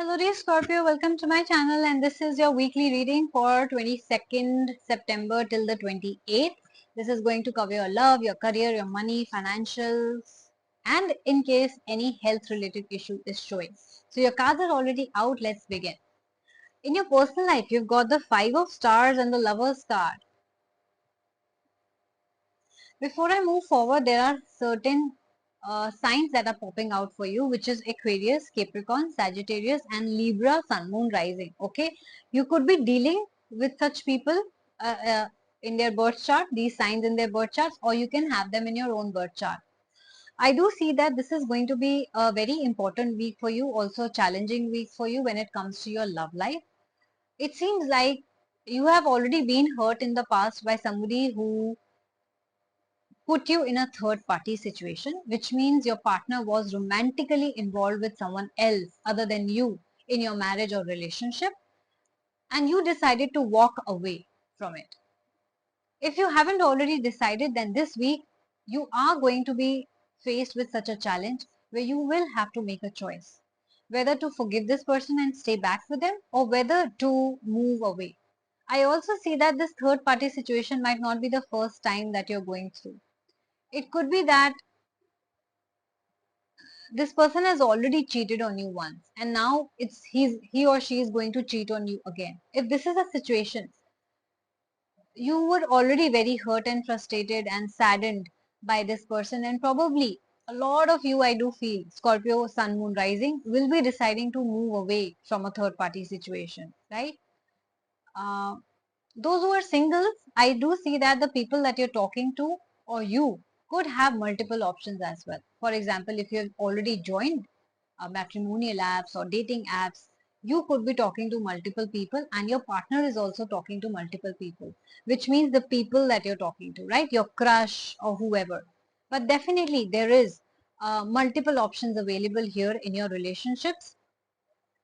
Hello dear Scorpio, welcome to my channel and this is your weekly reading for 22nd September till the 28th. This is going to cover your love, your career, your money, financials and in case any health related issue is showing. So your cards are already out, let's begin. In your personal life, you've got the 5 of Stars and the Lovers card. Before I move forward, there are certain signs that are popping out for you, which is Aquarius, Capricorn, Sagittarius, and Libra, Sun, Moon, Rising. Okay, you could be dealing with such people uh, uh, in their birth chart, these signs in their birth charts, or you can have them in your own birth chart. I do see that this is going to be a very important week for you, also a challenging week for you when it comes to your love life. It seems like you have already been hurt in the past by somebody who put you in a third party situation, which means your partner was romantically involved with someone else other than you in your marriage or relationship, and you decided to walk away from it. If you haven't already decided, then this week you are going to be faced with such a challenge where you will have to make a choice whether to forgive this person and stay back with them or whether to move away. I also see that this third party situation might not be the first time that you're going through. It could be that this person has already cheated on you once and now he or she is going to cheat on you again. If this is a situation, you were already very hurt and frustrated and saddened by this person, and probably a lot of you, I do feel, Scorpio, Sun, Moon, Rising, will be deciding to move away from a third party situation, right? uh, those who are singles, I do see that the people that you're talking to or you could have multiple options as well. For example, if you've already joined matrimonial apps or dating apps, you could be talking to multiple people and your partner is also talking to multiple people, which means the people that you're talking to, right? Your crush or whoever. But definitely there is multiple options available here in your relationships,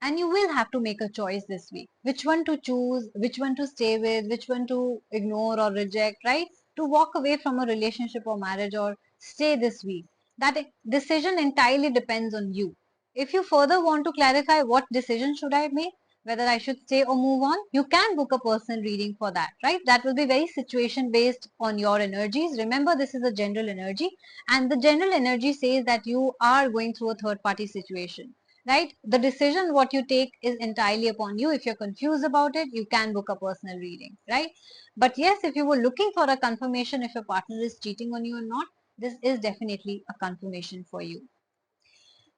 and you will have to make a choice this week. Which one to choose, which one to stay with, which one to ignore or reject, right? To walk away from a relationship or marriage or stay this week. That decision entirely depends on you. If you further want to clarify what decision should I make, whether I should stay or move on, you can book a personal reading for that, right? That will be very situation based on your energies. Remember, this is a general energy, and the general energy says that you are going through a third party situation, right? The decision what you take is entirely upon you. If you're confused about it, you can book a personal reading, right? But yes, if you were looking for a confirmation if your partner is cheating on you or not, this is definitely a confirmation for you.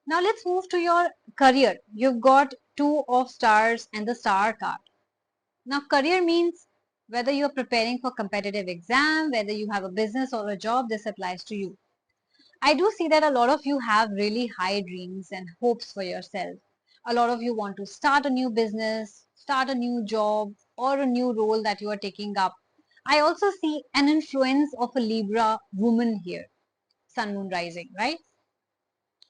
Now let's move to your career. You've got 2 of Stars and the Star card. Now career means whether you're preparing for competitive exam, whether you have a business or a job, this applies to you. I do see that a lot of you have really high dreams and hopes for yourself. A lot of you want to start a new business, start a new job, or a new role that you are taking up. I also see an influence of a Libra woman here, Sun, Moon, Rising, right?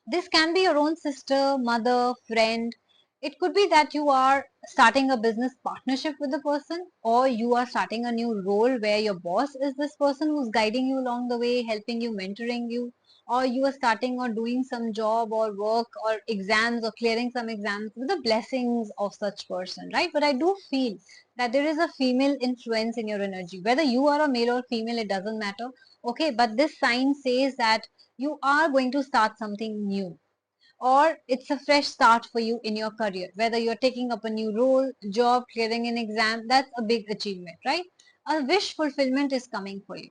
This can be your own sister, mother, friend. It could be that you are starting a business partnership with a person, or you are starting a new role where your boss is this person who's guiding you along the way, helping you, mentoring you, or you are starting or doing some job or work or exams or clearing some exams with the blessings of such person, right? But I do feel that there is a female influence in your energy. Whether you are a male or female, it doesn't matter. Okay, but this sign says that you are going to start something new, or it's a fresh start for you in your career. Whether you're taking up a new role, job, clearing an exam, that's a big achievement, right? A wish fulfillment is coming for you,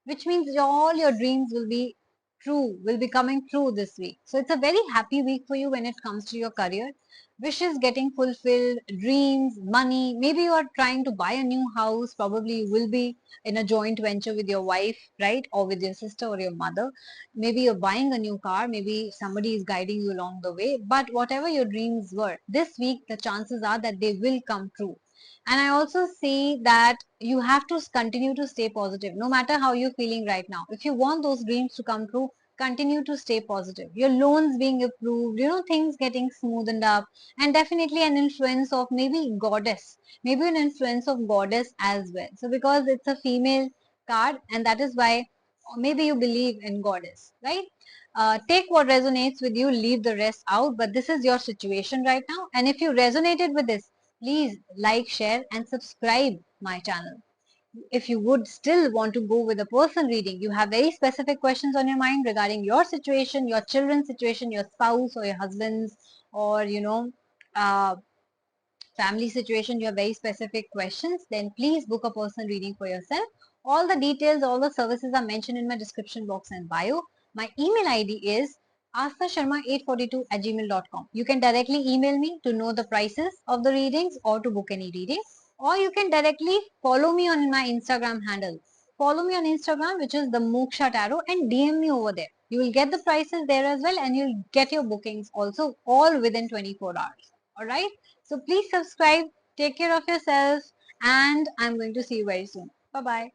which means all your dreams will be coming true this week. So it's a very happy week for you when it comes to your career. Wishes getting fulfilled, dreams, money. Maybe you are trying to buy a new house. Probably you will be in a joint venture with your wife, right? Or with your sister or your mother. Maybe you're buying a new car. Maybe somebody is guiding you along the way. But whatever your dreams were, this week the chances are that they will come true. And I also see that you have to continue to stay positive no matter how you're feeling right now. If you want those dreams to come true, continue to stay positive. Your loans being approved, things getting smoothened up, and definitely an influence of maybe goddess, maybe an influence of goddess as well. So because it's a female card, and that is why maybe you believe in goddess, right? Take what resonates with you, leave the rest out. But this is your situation right now. And if you resonated with this, please like, share, and subscribe my channel. If you would still want to go with a person reading, you have very specific questions on your mind regarding your situation, your children's situation, your spouse or your husband's, or uh, family situation, you have very specific questions, then please book a person reading for yourself. All the details, all the services are mentioned in my description box and bio. My email ID is asthasharma842@gmail.com. You can directly email me to know the prices of the readings or to book any reading, or you can directly follow me on my Instagram handle. Follow me on Instagram, which is the Moksha Tarot, and DM me over there. You will get the prices there as well, and you'll get your bookings also all within 24 hours. Alright? So please subscribe, take care of yourself, and I'm going to see you very soon. Bye bye.